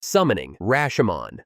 Summoning Rashomon.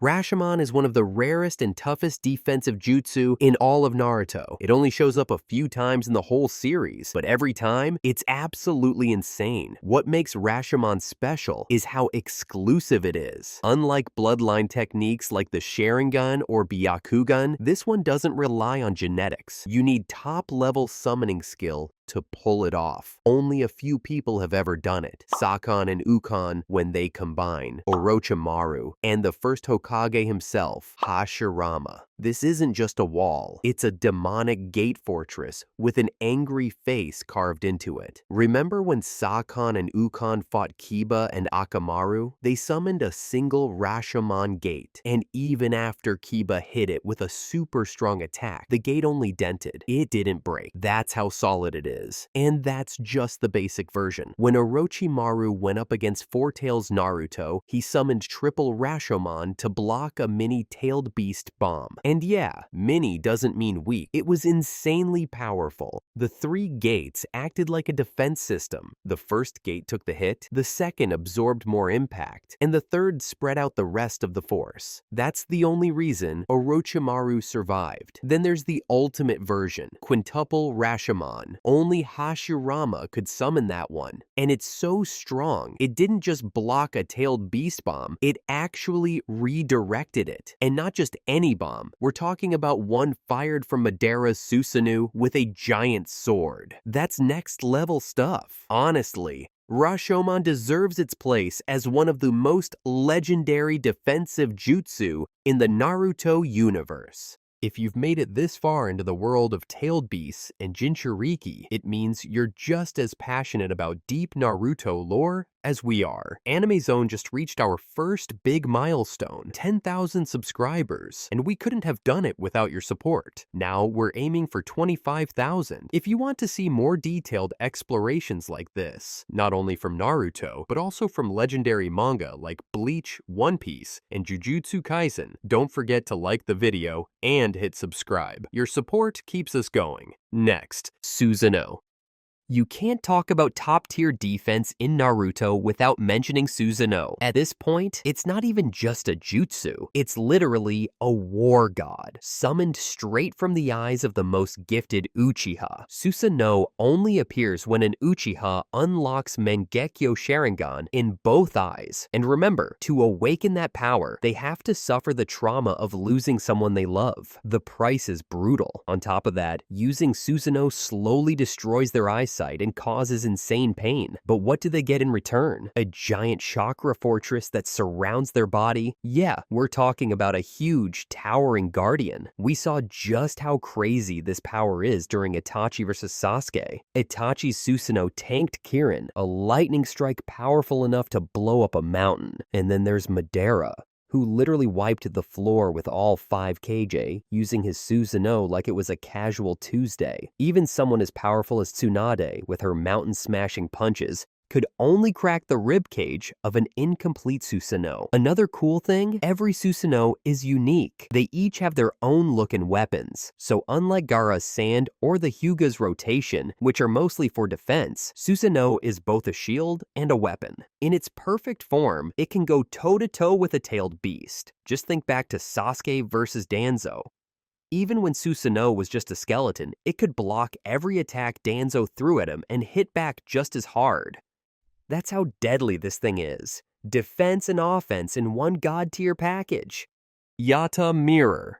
Rashomon is one of the rarest and toughest defensive jutsu in all of Naruto. It only shows up a few times in the whole series, but every time, it's absolutely insane. What makes Rashomon special is how exclusive it is. Unlike bloodline techniques like the Sharingan or Byakugan, this one doesn't rely on genetics. You need top-level summoning skill to pull it off. Only a few people have ever done it. Sakon and Ukon when they combine, Orochimaru, and the First Hokage himself, Hashirama. This isn't just a wall, it's a demonic gate fortress with an angry face carved into it. Remember when Sakon and Ukon fought Kiba and Akamaru? They summoned a single Rashomon gate, and even after Kiba hit it with a super strong attack, the gate only dented. It didn't break. That's how solid it is. And that's just the basic version. When Orochimaru went up against Four Tails Naruto, he summoned triple Rashomon to block a mini-tailed beast bomb. And yeah, mini doesn't mean weak. It was insanely powerful. The three gates acted like a defense system. The first gate took the hit, the second absorbed more impact, and the third spread out the rest of the force. That's the only reason Orochimaru survived. Then there's the ultimate version, quintuple Rashomon. Only Hashirama could summon that one. And it's so strong, it didn't just block a tailed beast bomb, it actually redirected it. And not just any bomb. We're talking about one fired from Madara's Susano with a giant sword. That's next level stuff. Honestly, Rashomon deserves its place as one of the most legendary defensive jutsu in the Naruto universe. If you've made it this far into the world of tailed beasts and Jinchuriki, it means you're just as passionate about deep Naruto lore as we are. AnimeZONE just reached our first big milestone, 10,000 subscribers, and we couldn't have done it without your support. Now we're aiming for 25,000. If you want to see more detailed explorations like this, not only from Naruto, but also from legendary manga like Bleach, One Piece, and Jujutsu Kaisen, don't forget to like the video and hit subscribe. Your support keeps us going. Next, Susano. You can't talk about top-tier defense in Naruto without mentioning Susano. At this point, it's not even just a jutsu. It's literally a war god, summoned straight from the eyes of the most gifted Uchiha. Susano only appears when an Uchiha unlocks Mangekyo Sharingan in both eyes. And remember, to awaken that power, they have to suffer the trauma of losing someone they love. The price is brutal. On top of that, using Susano slowly destroys their eyesight and causes insane pain. But what do they get in return? A giant chakra fortress that surrounds their body? Yeah, we're talking about a huge, towering guardian. We saw just how crazy this power is during Itachi vs. Sasuke. Itachi's Susano tanked Kirin, a lightning strike powerful enough to blow up a mountain. And then there's Madara, who literally wiped the floor with all 5 kj, using his Susano like it was a casual Tuesday. Even someone as powerful as Tsunade, with her mountain-smashing punches, could only crack the ribcage of an incomplete Susano. Another cool thing, every Susano is unique. They each have their own look and weapons. So unlike Gaara's Sand or the Hyuga's Rotation, which are mostly for defense, Susano is both a shield and a weapon. In its perfect form, it can go toe-to-toe with a tailed beast. Just think back to Sasuke versus Danzo. Even when Susano was just a skeleton, it could block every attack Danzo threw at him and hit back just as hard. That's how deadly this thing is. Defense and offense in one god-tier package. Yatameir.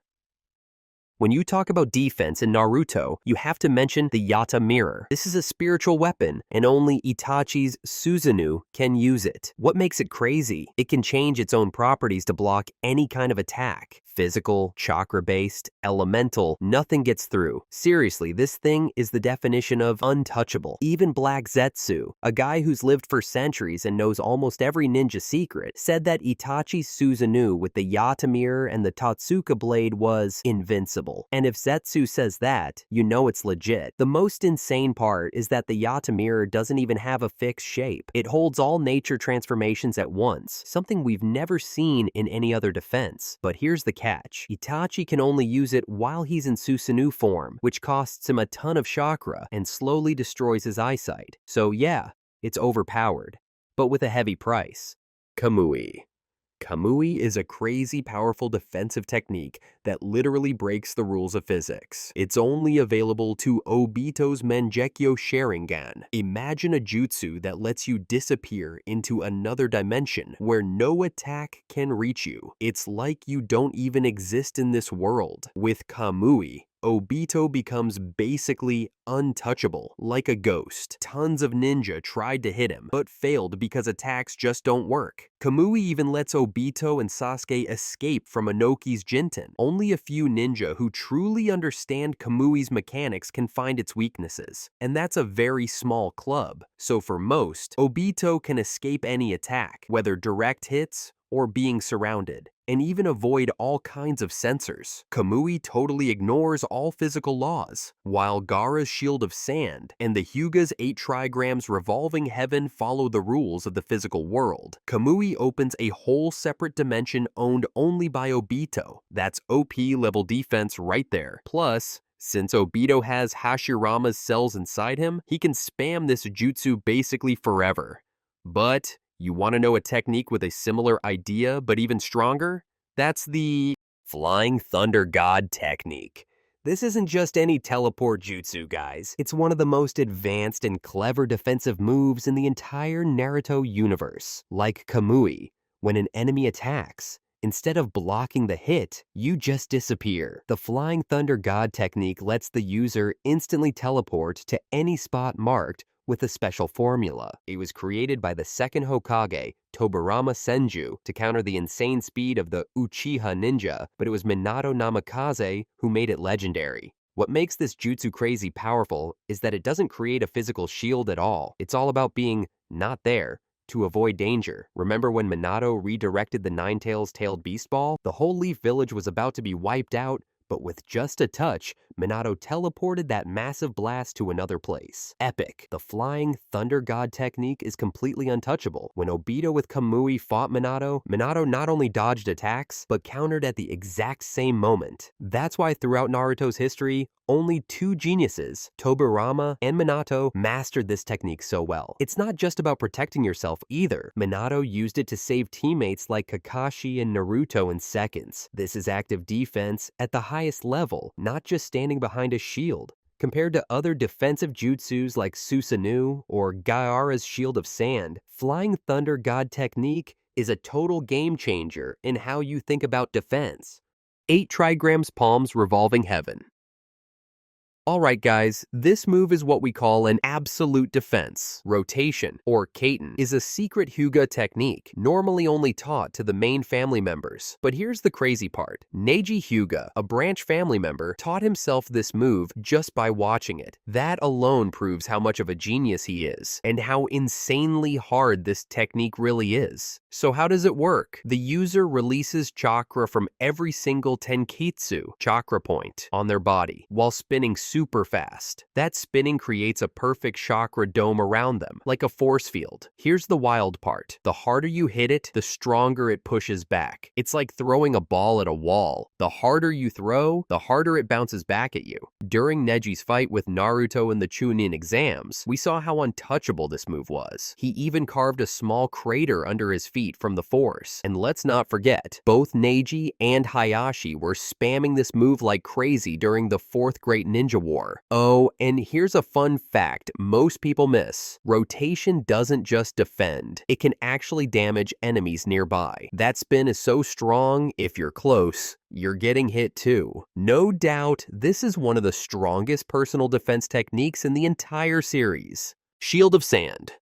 When you talk about defense in Naruto, you have to mention the Yatameir. This is a spiritual weapon, and only Itachi's Susano can use it. What makes it crazy? It can change its own properties to block any kind of attack. Physical, chakra-based, elemental, nothing gets through. Seriously, this thing is the definition of untouchable. Even Black Zetsu, a guy who's lived for centuries and knows almost every ninja secret, said that Itachi's Susano with the Yatameir and the Totsuka blade was invincible. And if Zetsu says that, you know it's legit. The most insane part is that the Yatameir doesn't even have a fixed shape. It holds all nature transformations at once, something we've never seen in any other defense. But here's the catch. Itachi can only use it while he's in Susano form, which costs him a ton of chakra and slowly destroys his eyesight. So yeah, it's overpowered, but with a heavy price. Kamui. Kamui is a crazy powerful defensive technique that literally breaks the rules of physics. It's only available to Obito's Mangekyo Sharingan. Imagine a jutsu that lets you disappear into another dimension where no attack can reach you. It's like you don't even exist in this world. With Kamui, Obito becomes basically untouchable, like a ghost. Tons of ninja tried to hit him, but failed because attacks just don't work. Kamui even lets Obito and Sasuke escape from Inoki's Jinten. Only a few ninja who truly understand Kamui's mechanics can find its weaknesses, and that's a very small club. So for most, Obito can escape any attack, whether direct hits or being surrounded, and even avoid all kinds of sensors. Kamui totally ignores all physical laws, while Gaara's Shield of Sand and the Hyuga's 8 trigrams revolving heaven follow the rules of the physical world. Kamui opens a whole separate dimension owned only by Obito. That's OP level defense right there. Plus, since Obito has Hashirama's cells inside him, he can spam this jutsu basically forever. But you want to know a technique with a similar idea, but even stronger? That's the Flying Thunder God technique. This isn't just any teleport jutsu, guys. It's one of the most advanced and clever defensive moves in the entire Naruto universe. Like Kamui, when an enemy attacks, instead of blocking the hit, you just disappear. The Flying Thunder God technique lets the user instantly teleport to any spot marked with a special formula. It was created by the second Hokage, Tobirama Senju, to counter the insane speed of the Uchiha ninja, but it was Minato Namikaze who made it legendary. What makes this jutsu crazy powerful is that it doesn't create a physical shield at all. It's all about being not there to avoid danger. Remember when Minato redirected the Ninetales tailed beast ball? The whole Leaf Village was about to be wiped out, but with just a touch, Minato teleported that massive blast to another place. Epic. The Flying Thunder God technique is completely untouchable. When Obito with Kamui fought Minato, Minato not only dodged attacks, but countered at the exact same moment. That's why throughout Naruto's history, only 2 geniuses, Tobirama and Minato, mastered this technique so well. It's not just about protecting yourself either. Minato used it to save teammates like Kakashi and Naruto in seconds. This is active defense at the highest level, not just standing behind a shield. Compared to other defensive jutsus like Susano or Gaara's Shield of Sand, Flying Thunder God technique is a total game changer in how you think about defense. 8 trigrams palms revolving heaven. Alright guys, this move is what we call an absolute defense. Rotation, or Kaiten, is a secret Hyuga technique, normally only taught to the main family members. But here's the crazy part. Neji Hyuga, a branch family member, taught himself this move just by watching it. That alone proves how much of a genius he is, and how insanely hard this technique really is. So how does it work? The user releases chakra from every single tenketsu, chakra point, on their body, while spinning super fast. That spinning creates a perfect chakra dome around them, like a force field. Here's the wild part. The harder you hit it, the stronger it pushes back. It's like throwing a ball at a wall. The harder you throw, the harder it bounces back at you. During Neji's fight with Naruto in the Chunin exams, we saw how untouchable this move was. He even carved a small crater under his feet from the force. And let's not forget, both Neji and Hayashi were spamming this move like crazy during the 4th Great Ninja War. Oh, and here's a fun fact most people miss. Rotation doesn't just defend. It can actually damage enemies nearby. That spin is so strong, if you're close, you're getting hit too. No doubt, this is one of the strongest personal defense techniques in the entire series. Shield of Sand.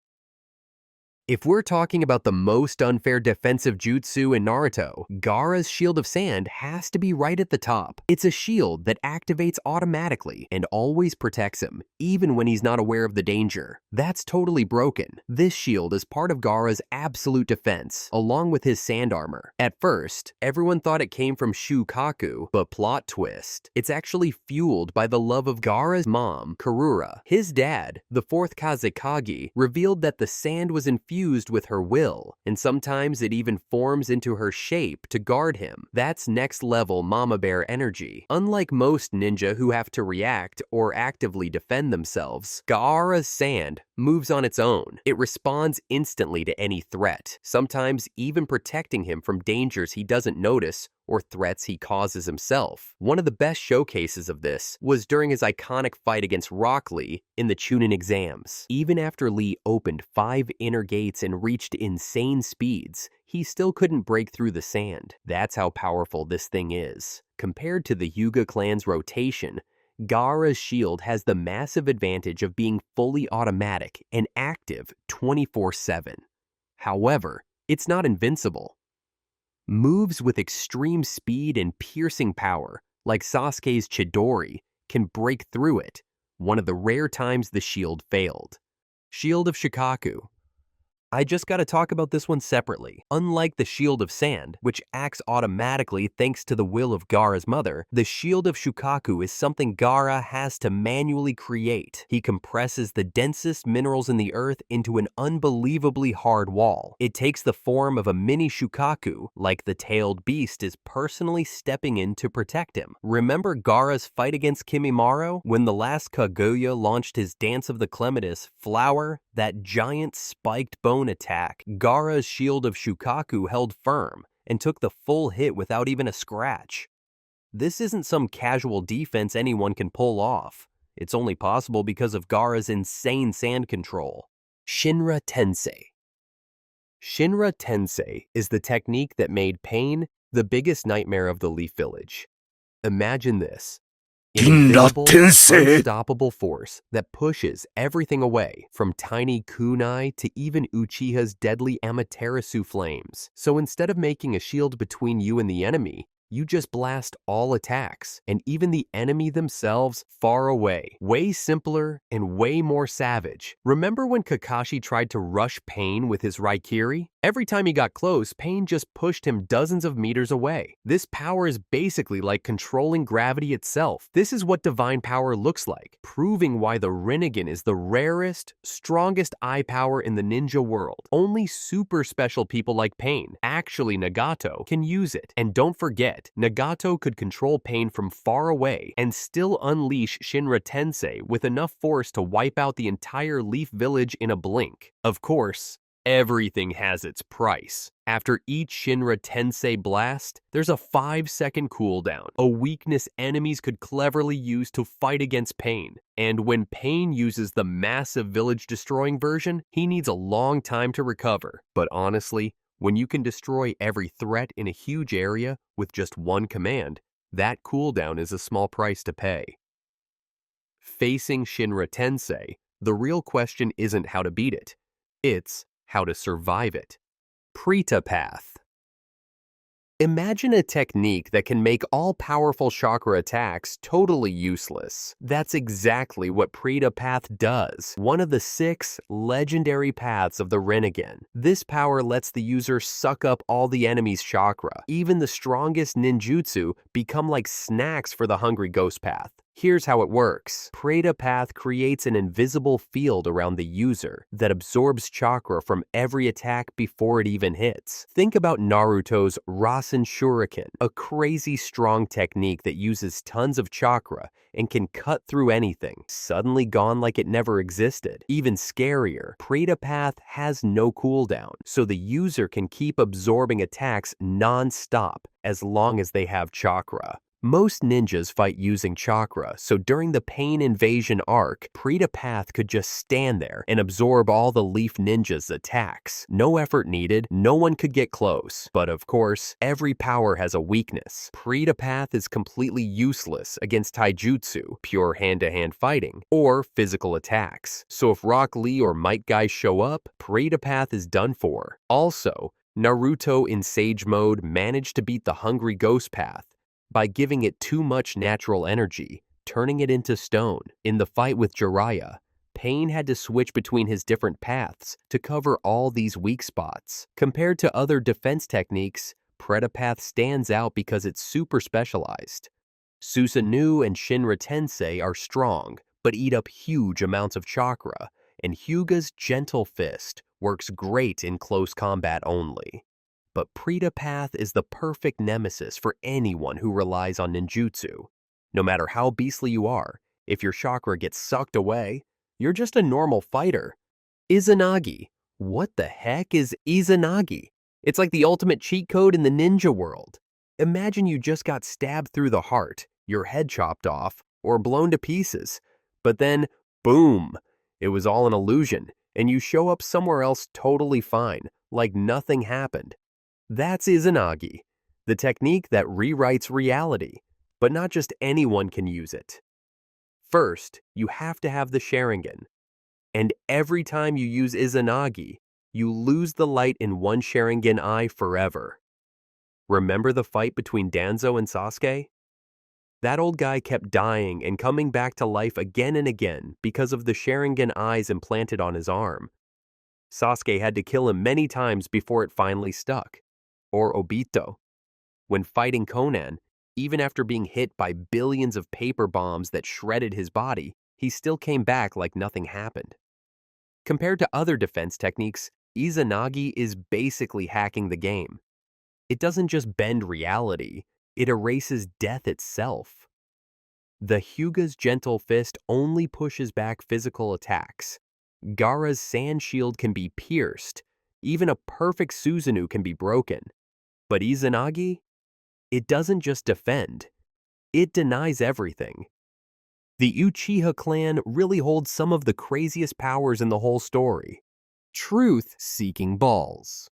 If we're talking about the most unfair defensive jutsu in Naruto, Gaara's Shield of Sand has to be right at the top. It's a shield that activates automatically and always protects him, even when he's not aware of the danger. That's totally broken. This shield is part of Gaara's absolute defense, along with his sand armor. At first, everyone thought it came from Shukaku, but plot twist. It's actually fueled by the love of Gaara's mom, Karura. His dad, the 4th Kazekage, revealed that the sand was infused with her will, and sometimes it even forms into her shape to guard him. That's next level mama bear energy. Unlike most ninja who have to react or actively defend themselves, Gaara's sand moves on its own. It responds instantly to any threat, sometimes even protecting him from dangers he doesn't notice or threats he causes himself. One of the best showcases of this was during his iconic fight against Rock Lee in the Chunin exams. Even after Lee opened 5 inner gates and reached insane speeds, he still couldn't break through the sand. That's how powerful this thing is. Compared to the Hyuga clan's rotation, Gaara's shield has the massive advantage of being fully automatic and active 24/7. However, it's not invincible. Moves with extreme speed and piercing power, like Sasuke's Chidori, can break through it, one of the rare times the shield failed. Shield of Shukaku. I just gotta talk about this one separately. Unlike the Shield of Sand, which acts automatically thanks to the will of Gaara's mother, the Shield of Shukaku is something Gaara has to manually create. He compresses the densest minerals in the earth into an unbelievably hard wall. It takes the form of a mini Shukaku, like the tailed beast is personally stepping in to protect him. Remember Gaara's fight against Kimimaro? When the last Kaguya launched his Dance of the Clematis, Flower, that giant spiked bone attack, Gaara's Shield of Shukaku held firm and took the full hit without even a scratch. This isn't some casual defense anyone can pull off. It's only possible because of Gaara's insane sand control. Shinra Tensei. Shinra Tensei is the technique that made Pain the biggest nightmare of the Leaf Village. Imagine this. An invisible, unstoppable force that pushes everything away, from tiny kunai to even Uchiha's deadly Amaterasu flames. So instead of making a shield between you and the enemy, you just blast all attacks, and even the enemy themselves far away. Way simpler and way more savage. Remember when Kakashi tried to rush Pain with his Raikiri? Every time he got close, Pain just pushed him dozens of meters away. This power is basically like controlling gravity itself. This is what divine power looks like, proving why the Rinnegan is the rarest, strongest eye power in the ninja world. Only super special people like Pain, actually Nagato, can use it. And don't forget, Nagato could control Pain from far away and still unleash Shinra Tensei with enough force to wipe out the entire Leaf Village in a blink. Of course, everything has its price. After each Shinra Tensei blast, there's a 5-second cooldown, a weakness enemies could cleverly use to fight against Pain. And when Pain uses the massive village-destroying version, he needs a long time to recover. But honestly, when you can destroy every threat in a huge area with just one command, that cooldown is a small price to pay. Facing Shinra Tensei, the real question isn't how to beat it. It's how to survive it. Praa Path. Imagine a technique that can make all-powerful chakra attacks totally useless. That's exactly what Praa Path does, one of the 6 legendary paths of the Rinnegan. This power lets the user suck up all the enemy's chakra. Even the strongest ninjutsu become like snacks for the hungry ghost path. Here's how it works. Praa Path creates an invisible field around the user that absorbs chakra from every attack before it even hits. Think about Naruto's Rasen Shuriken, a crazy strong technique that uses tons of chakra and can cut through anything, suddenly gone like it never existed. Even scarier, Praa Path has no cooldown, so the user can keep absorbing attacks non-stop as long as they have chakra. Most ninjas fight using chakra, so during the Pain Invasion arc, Praa Path could just stand there and absorb all the Leaf Ninja's attacks. No effort needed, no one could get close. But of course, every power has a weakness. Praa Path is completely useless against taijutsu, pure hand-to-hand fighting, or physical attacks. So if Rock Lee or Might Guy show up, Praa Path is done for. Also, Naruto in Sage Mode managed to beat the Hungry Ghost Path by giving it too much natural energy, turning it into stone. In the fight with Jiraiya, Pain had to switch between his different paths to cover all these weak spots. Compared to other defense techniques, Praa Path stands out because it's super specialized. Susano and Shinra Tensei are strong, but eat up huge amounts of chakra, and Hyuga's Gentle Fist works great in close combat only. But Praa Path is the perfect nemesis for anyone who relies on ninjutsu. No matter how beastly you are, if your chakra gets sucked away, you're just a normal fighter. Izanagi. What the heck is Izanagi? It's like the ultimate cheat code in the ninja world. Imagine you just got stabbed through the heart, your head chopped off, or blown to pieces. But then, boom, it was all an illusion, and you show up somewhere else totally fine, like nothing happened. That's Izanagi, the technique that rewrites reality. But not just anyone can use it. First, you have to have the Sharingan. And every time you use Izanagi, you lose the light in one Sharingan eye forever. Remember the fight between Danzo and Sasuke? That old guy kept dying and coming back to life again and again because of the Sharingan eyes implanted on his arm. Sasuke had to kill him many times before it finally stuck. Or Obito. When fighting Conan, even after being hit by billions of paper bombs that shredded his body, he still came back like nothing happened. Compared to other defense techniques, Izanagi is basically hacking the game. It doesn't just bend reality, it erases death itself. The Hyuga's gentle fist only pushes back physical attacks. Gaara's sand shield can be pierced. Even a perfect Susano can be broken. But Izanagi? It doesn't just defend. It denies everything. The Uchiha clan really holds some of the craziest powers in the whole story. Truth-seeking balls.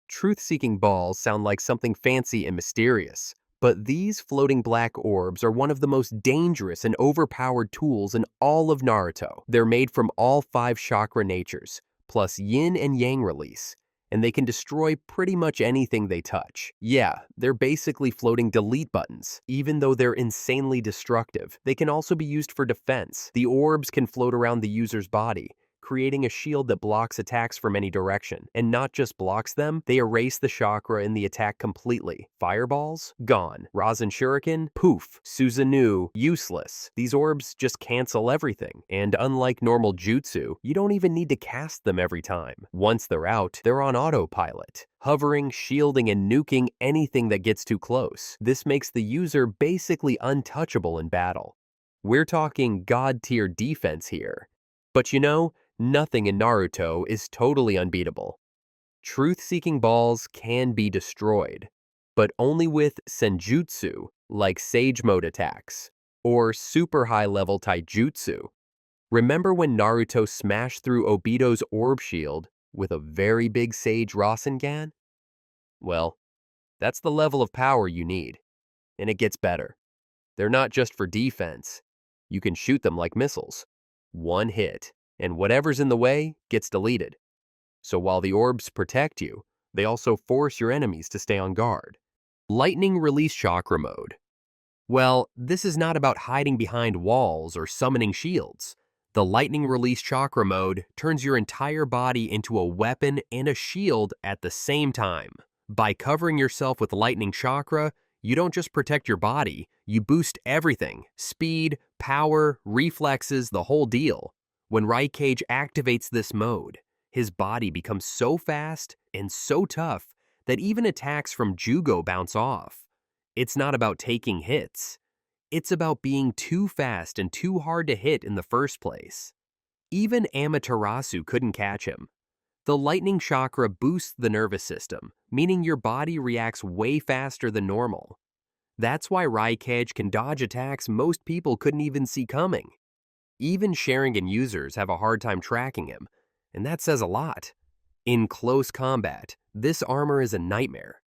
Truth-seeking balls sound like something fancy and mysterious, but these floating black orbs are one of the most dangerous and overpowered tools in all of Naruto. They're made from all 5 chakra natures, plus yin and yang release, and they can destroy pretty much anything they touch. Yeah, they're basically floating delete buttons. Even though they're insanely destructive, they can also be used for defense. The orbs can float around the user's body, creating a shield that blocks attacks from any direction. And not just blocks them, they erase the chakra in the attack completely. Fireballs? Gone. Rasen Shuriken? Poof. Susano? Useless. These orbs just cancel everything. And unlike normal jutsu, you don't even need to cast them every time. Once they're out, they're on autopilot, hovering, shielding, and nuking anything that gets too close. This makes the user basically untouchable in battle. We're talking god-tier defense here. But you know, nothing in Naruto is totally unbeatable. Truth-seeking balls can be destroyed, but only with senjutsu, like Sage Mode attacks, or super high-level taijutsu. Remember when Naruto smashed through Obito's orb shield with a very big Sage Rasengan? Well, that's the level of power you need, and it gets better. They're not just for defense. You can shoot them like missiles. One hit, and whatever's in the way gets deleted. So while the orbs protect you, they also force your enemies to stay on guard. Lightning Release Chakra Mode. Well, this is not about hiding behind walls or summoning shields. The Lightning Release Chakra Mode turns your entire body into a weapon and a shield at the same time. By covering yourself with lightning chakra, you don't just protect your body, you boost everything. Speed, power, reflexes, the whole deal. When Raikage activates this mode, his body becomes so fast and so tough that even attacks from Jugo bounce off. It's not about taking hits. It's about being too fast and too hard to hit in the first place. Even Amaterasu couldn't catch him. The lightning chakra boosts the nervous system, meaning your body reacts way faster than normal. That's why Raikage can dodge attacks most people couldn't even see coming. Even Sharingan users have a hard time tracking him, and that says a lot. In close combat, this armor is a nightmare.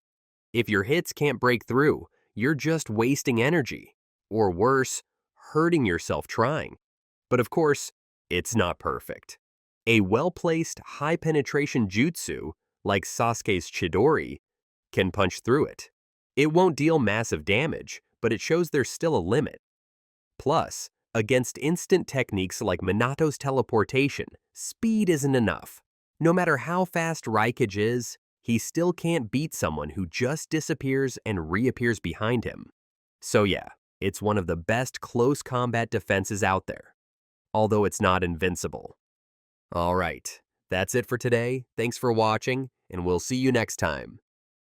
If your hits can't break through, you're just wasting energy. Or worse, hurting yourself trying. But of course, it's not perfect. A well-placed, high-penetration jutsu, like Sasuke's Chidori, can punch through it. It won't deal massive damage, but it shows there's still a limit. Plus, against instant techniques like Minato's teleportation, speed isn't enough. No matter how fast Raikage is, he still can't beat someone who just disappears and reappears behind him. So yeah, it's one of the best close combat defenses out there, although it's not invincible. Alright, that's it for today. Thanks for watching, and we'll see you next time.